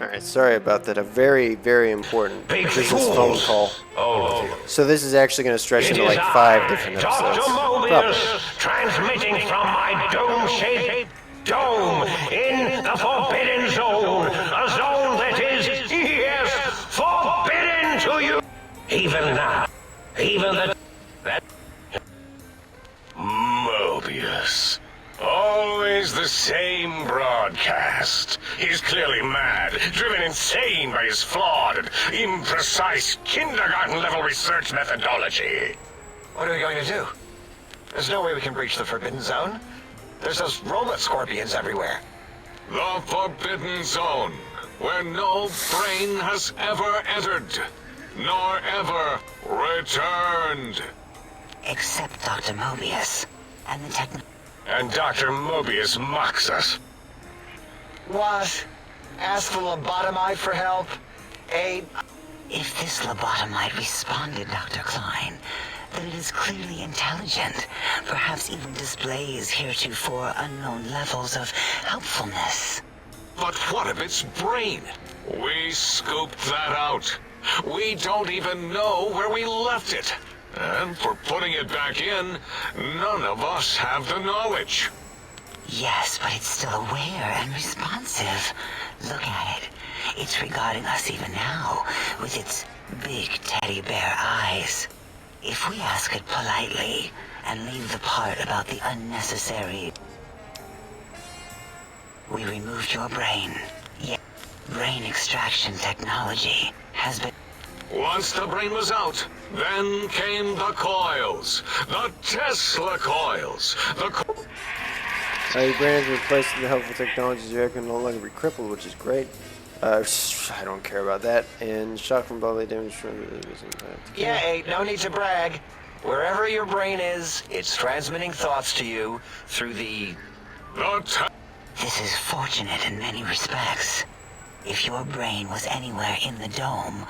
Alright, sorry about that. A very, very important Big business fools, phone call. all of you. So this is actually going to stretch into like 5 different episodes. Dr. Probably. Mobius, transmitting from my dome-shaped dome in the Forbidden Zone. A zone that is, yes, forbidden to you. Even now. Even that Mobius. Always the same broadcast. He's clearly mad, driven insane by his flawed and imprecise kindergarten-level research methodology. What are we going to do? There's no way we can breach the Forbidden Zone. There's those robot scorpions everywhere. The Forbidden Zone, where no brain has ever entered, nor ever returned. Except Dr. Mobius and the And Dr. Mobius mocks us. What? Ask the lobotomite for help? Aid? If this lobotomite responded, Dr. Klein, then it is clearly intelligent, perhaps even displays heretofore unknown levels of helpfulness. But what of its brain? We scooped that out. We don't even know where we left it. And for putting it back in, none of us have the knowledge. Yes, but it's still aware and responsive. Look at it. It's regarding us even now, with its big teddy bear eyes. If we ask it politely, and leave the part about the unnecessary... We removed your brain. Yeah. Brain extraction technology has been... Once the brain was out, then came the coils. The Tesla coils. Your brain has been placed in the helpful technologies. You can no longer be crippled, which is great. I don't care about that. And shock from bodily damage from... Yeah, Aid, no need to brag. Wherever your brain is, it's transmitting thoughts to you through the... This is fortunate in many respects. If your brain was anywhere in the dome...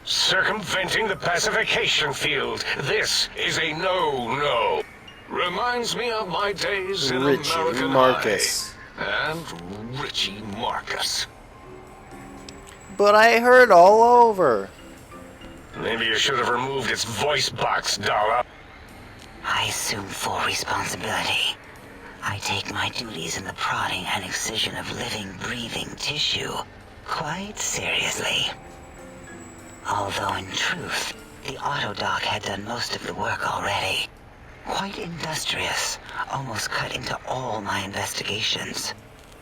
Circumventing the pacification field. This is a no-no. Reminds me of my days in Richie American Marcus. High. And Richie Marcus. But I heard all over. Maybe you should have removed its voice box, Dollar. I assume full responsibility. I take my duties in the prodding and excision of living, breathing tissue quite seriously. Although in truth, the Autodoc had done most of the work already. Quite industrious, almost cut into all my investigations.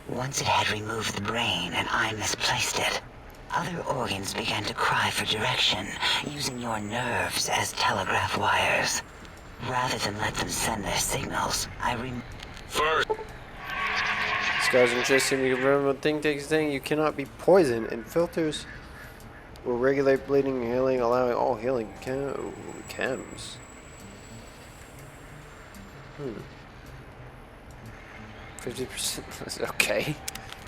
Once it had removed the brain and I misplaced it, other organs began to cry for direction, using your nerves as telegraph wires. Rather than let them send their signals, First, Scars and trace seem to confirm one thing takes thing. You cannot be poisoned, and filters will regulate bleeding and healing, allowing all healing chems. 50%. Okay.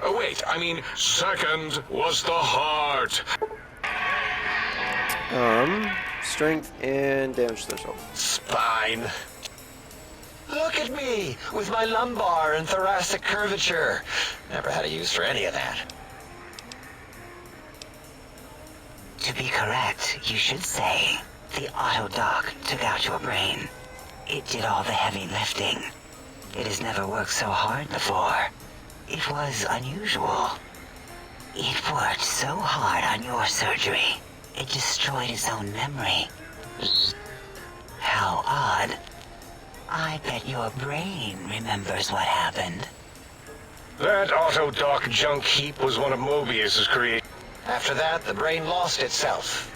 oh wait, I mean, second was the heart. Strength and damage threshold. Spine. Look at me, with my lumbar and thoracic curvature. Never had a use for any of that. To be correct, you should say, the Autodoc took out your brain. It did all the heavy lifting. It has never worked so hard before. It was unusual. It worked so hard on your surgery, it destroyed its own memory. How odd. I bet your brain remembers what happened. That Autodoc junk heap was one of Mobius's creations. After that, the brain lost itself.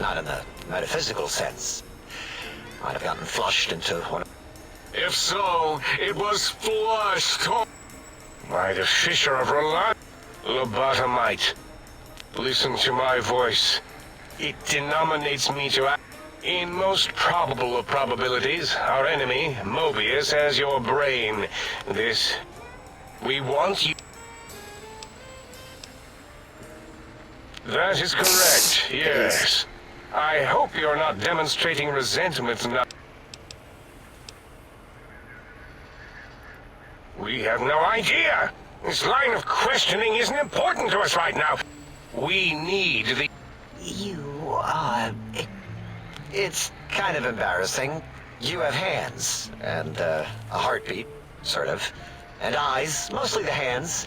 Not in the metaphysical sense. Might have gotten flushed into one of... If so, it was flushed. By the Fisher of Roland, lobotomite. Listen to my voice. It denominates me to act. In most probable of probabilities, our enemy, Mobius, has your brain. This... We want you... That is correct, yes. I hope you're not demonstrating resentment now. We have no idea. This line of questioning isn't important to us right now. We need the... You are... It's kind of embarrassing. You have hands, and a heartbeat, sort of, and eyes, mostly the hands.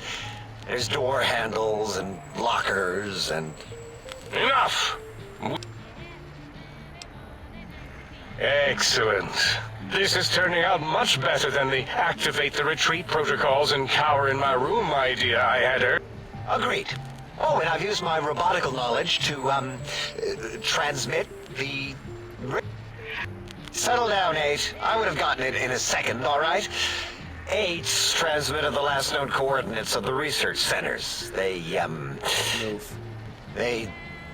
There's door handles and lockers and... Enough! Excellent. This is turning out much better than the activate the retreat protocols and cower in my room idea I had heard. Agreed. Oh, and I've used my robotical knowledge to, transmit the... Settle down, 8. I would have gotten it in a second, all right? 8's transmitted the last known coordinates of the research centers. They,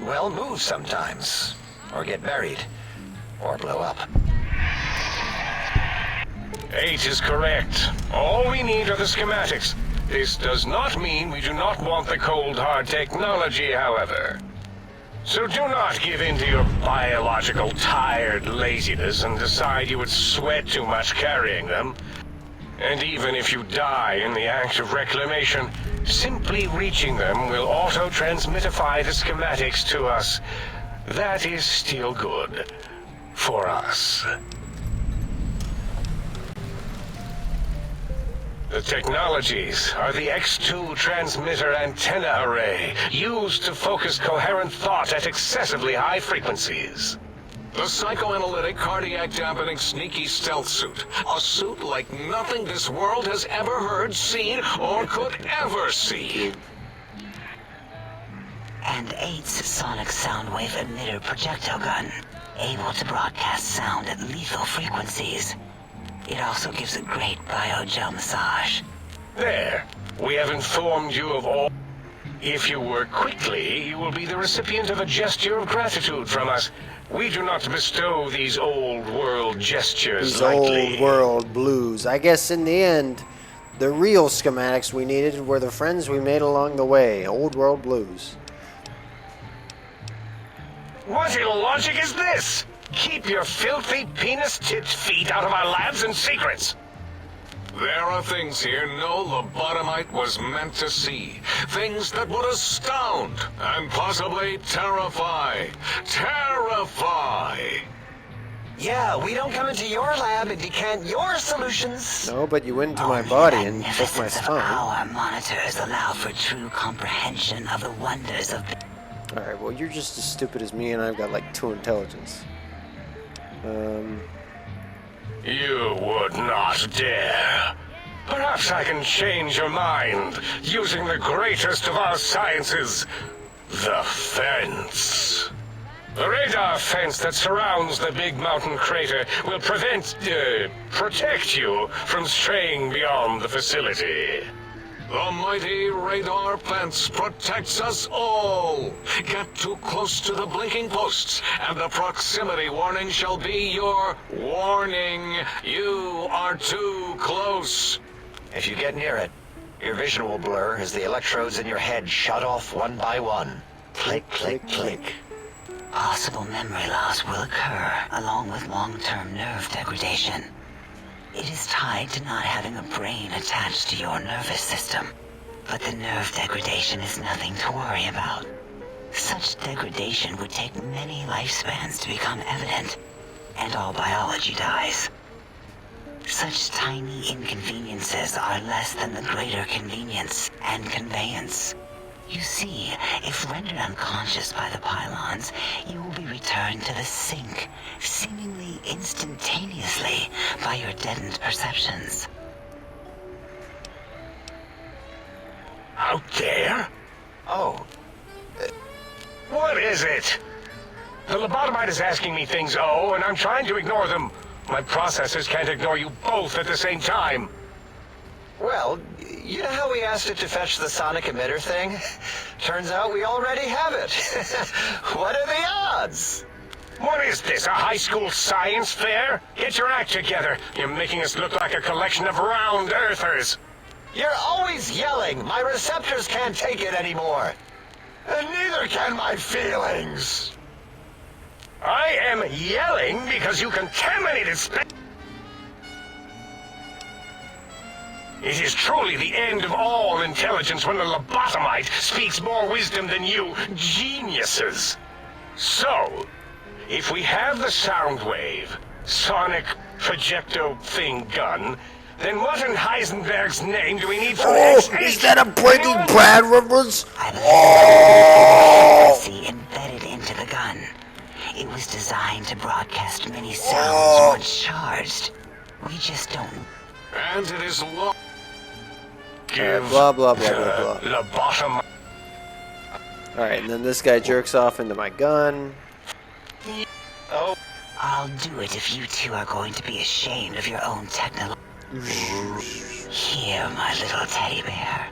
well, move sometimes. Or get buried. Or blow up. 8 is correct. All we need are the schematics. This does not mean we do not want the cold hard technology, however. So do not give in to your biological tired laziness and decide you would sweat too much carrying them. And even if you die in the act of reclamation, simply reaching them will auto-transmitify the schematics to us. That is still good. For us. The technologies are the X2 transmitter antenna array, used to focus coherent thought at excessively high frequencies. The psychoanalytic, cardiac dampening, sneaky stealth suit. A suit like nothing this world has ever heard, seen, or could ever see. And 8's sonic sound wave emitter projectile gun, able to broadcast sound at lethal frequencies. It also gives a great biogel massage. There, we have informed you of all. If you work quickly, you will be the recipient of a gesture of gratitude from us. We do not bestow these old world gestures These lightly. old world blues. I guess in the end, the real schematics we needed were the friends we made along the way. Old world blues. What illogic is this? Keep your filthy penis-tipped feet out of our labs and secrets. There are things here no lobotomite was meant to see. Things that would astound and possibly terrify. Terrify! Yeah, we don't come into your lab and decant your solutions. No, but you went into my Only body the and took my magnificence of spine. our monitors allow for true comprehension of the wonders of... Alright, well, you're just as stupid as me, and I've got like 2 intelligence. You would not dare. Perhaps I can change your mind using the greatest of our sciences, the fence. The radar fence that surrounds the big mountain crater will protect you from straying beyond the facility. The mighty radar fence protects us all. Get too close to the blinking posts, and the proximity warning shall be your warning. You are too close. If you get near it, your vision will blur as the electrodes in your head shut off one by one. Click, click, click. Possible memory loss will occur, along with long-term nerve degradation. It is tied to not having a brain attached to your nervous system. But the nerve degradation is nothing to worry about. Such degradation would take many lifespans to become evident, and all biology dies. Such tiny inconveniences are less than the greater convenience and conveyance. You see, if rendered unconscious by the pylons, you will be returned to the sink, seemingly instantaneously by your deadened perceptions. Out there? Oh, What is it? The lobotomite is asking me things, and I'm trying to ignore them. My processors can't ignore you both at the same time. well, you know how we asked it to fetch the sonic emitter thing? Turns out we already have it. What are the odds? What is this, a high school science fair? Get your act together. You're making us look like a collection of round earthers. You're always yelling. My receptors can't take it anymore. And neither can my feelings. I am yelling because you contaminated space. It is truly the end of all intelligence when a lobotomite speaks more wisdom than you geniuses. So, if we have the sound wave, sonic projecto thing gun, then what in Heisenberg's name do we need for Is that a Breaking Bad reference? I believe frequency embedded into the gun. It was designed to broadcast many sounds once charged. We just don't. And it is low. Give Blah, blah, blah, blah, blah. lobotomite. Alright, and then this guy jerks off into my gun. Oh, I'll do it if you two are going to be ashamed of your own technology. Here, my little teddy bear.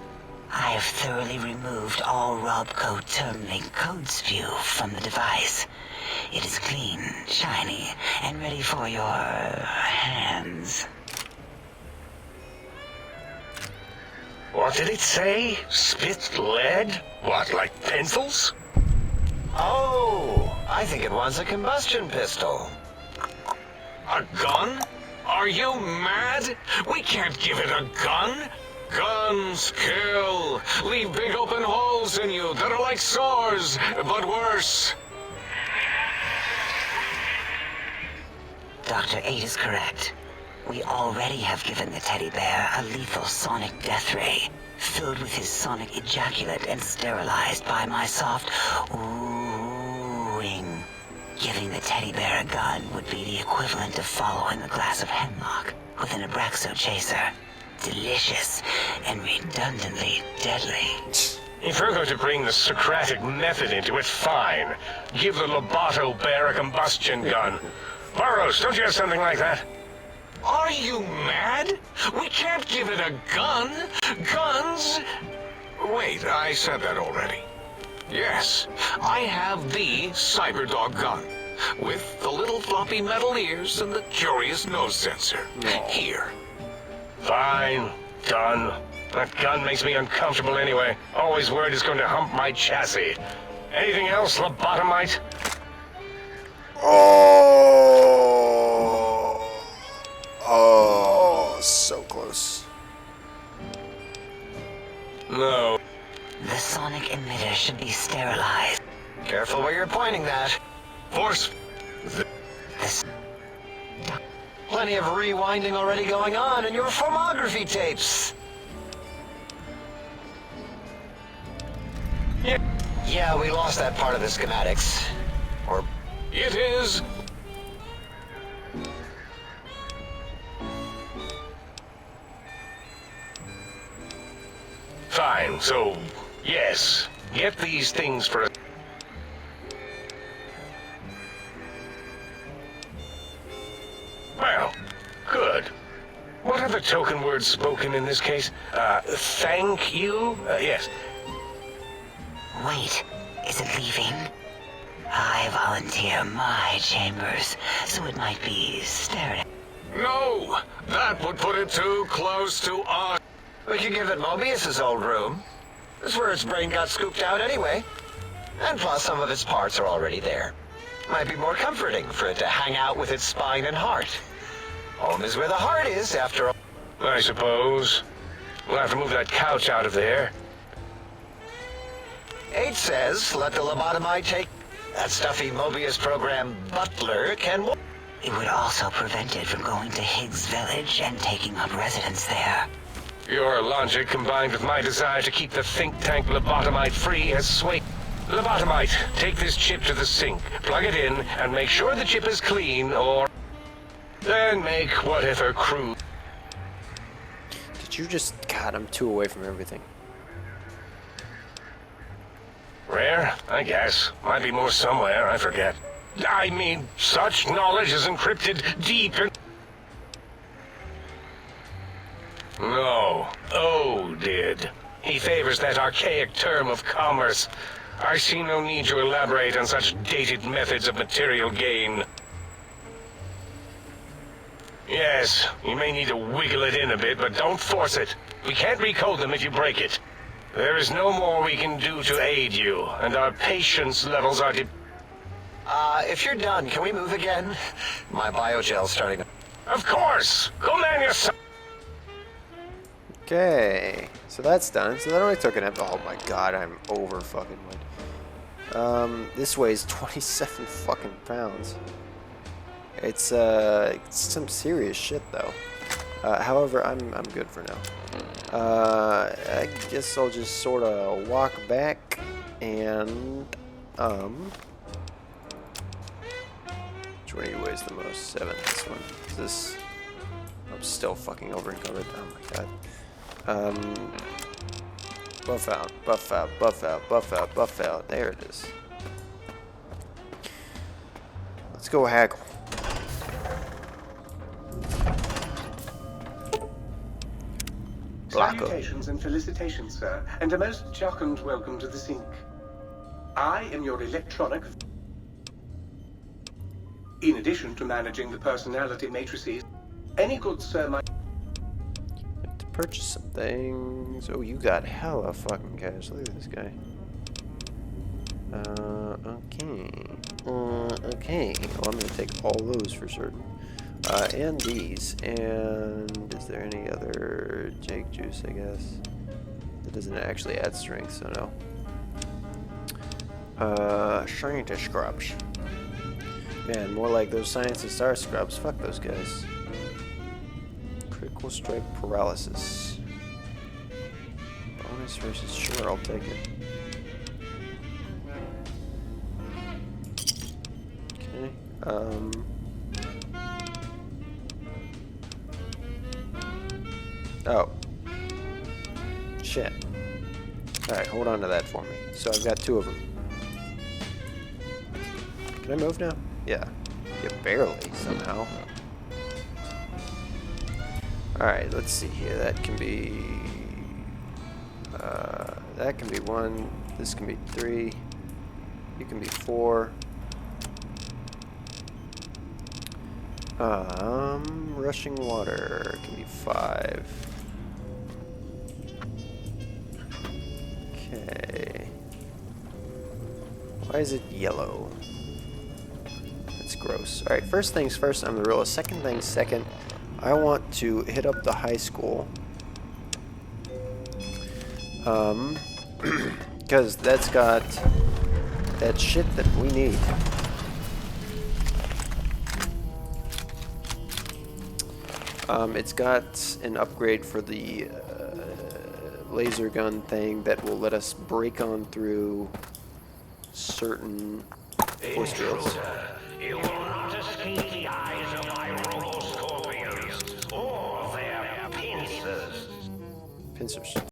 I have thoroughly removed all Robcode termlink code spew from the device. It is clean, shiny, and ready for your hands. what did it say? Spit lead? What, like pencils? Oh, I think it wants a combustion pistol. A gun? Are you mad? We can't give it a gun. Guns kill. Leave big open holes in you that are like sores, but worse. Dr. 8 is correct. We already have given the teddy bear a lethal sonic death ray, filled with his sonic ejaculate and sterilized by my soft oohing. Giving the teddy bear a gun would be the equivalent of following a glass of hemlock with an Abraxo chaser. Delicious and redundantly deadly. If we're going to bring the Socratic method into it, fine. Give the Loboto bear a combustion gun. Burroughs, don't you have something like that? Are you mad? We can't give it a gun. Guns? Wait, I said that already. Yes, I have the Cyberdog gun. With the little floppy metal ears and the curious nose sensor. Here. Fine. Done. That gun makes me uncomfortable anyway. Always worried it's going to hump my chassis. Anything else, lobotomite? Oh, so close. No. The sonic emitter should be sterilized. Careful where you're pointing that. Force. This Plenty of rewinding already going on in your filmography tapes. Yeah, we lost that part of the schematics. Or It is. Fine, so, yes. Get these things for a... Well, good. What are the token words spoken in this case? Thank you? Yes. Wait, is it leaving? I volunteer my chambers, so it might be stared at. No! That would put it too close to us. we could give it Mobius's old room. It's where its brain got scooped out anyway. And plus, some of its parts are already there. Might be more comforting for it to hang out with its spine and heart. Home is where the heart is, after all. I suppose. We'll have to move that couch out of there. 8 says, let the lobotomite take that stuffy Mobius program Butler can... It would also prevent it from going to Higgs Village and taking up residence there. Your logic, combined with my desire to keep the think tank lobotomite free, has swayed. Lobotomite, take this chip to the sink, plug it in, and make sure the chip is clean, or... Then make whatever crew... Did you just... God, I'm too away from everything. Rare, I guess. Might be more somewhere, I forget. I mean, such knowledge is encrypted deep in... No, O did. He favors that archaic term of commerce. I see no need to elaborate on such dated methods of material gain. Yes, you may need to wiggle it in a bit, but don't force it. We can't recode them if you break it. There is no more we can do to aid you, and our patience levels are If you're done, can we move again? My biogel's starting to... Of course! Go man yourself! Okay, so that's done. So that only took an episode. Oh my god, I'm over fucking wood. This weighs 27 fucking pounds. It's some serious shit though. However, I'm good for now. I guess I'll just sort of walk back and which one of you weighs the most? 7. This one. Is this? I'm still fucking over encumbered. Oh my god. Buff out, buff out, buff out, buff out, buff out. There it is. Let's go haggle. Salutations and felicitations, sir, and a most jocund welcome to the sink. I am your electronic... In addition to managing the personality matrices, any good sir might... Have to purchase some things. Oh, you got hella fucking cash. Look at this guy. Okay. Okay. Well, I'm gonna take all those for certain. And these. And is there any other Jake juice, I guess? That doesn't actually add strength, so no. Scientist scrubs. Man, more like those science star scrubs. Fuck those guys. Critical strike paralysis. Bonus versus sure, I'll take it. Okay. Oh. Shit. Alright, hold on to that for me. So I've got 2 of them. Can I move now? Yeah. Yeah, barely, somehow. Alright, let's see here. That can be... that can be 1. This can be 3. You can be 4. Rushing water can be 5. Okay. Why is it yellow? That's gross. Alright, first things first, I'm the realist. Second things second, I want to hit up the high school. Because that's got that shit that we need. It's got an upgrade for the laser gun thing that will let us break on through certain force fields. You will not escape the eyes of my robo-scorpions or their pincers. Pincers.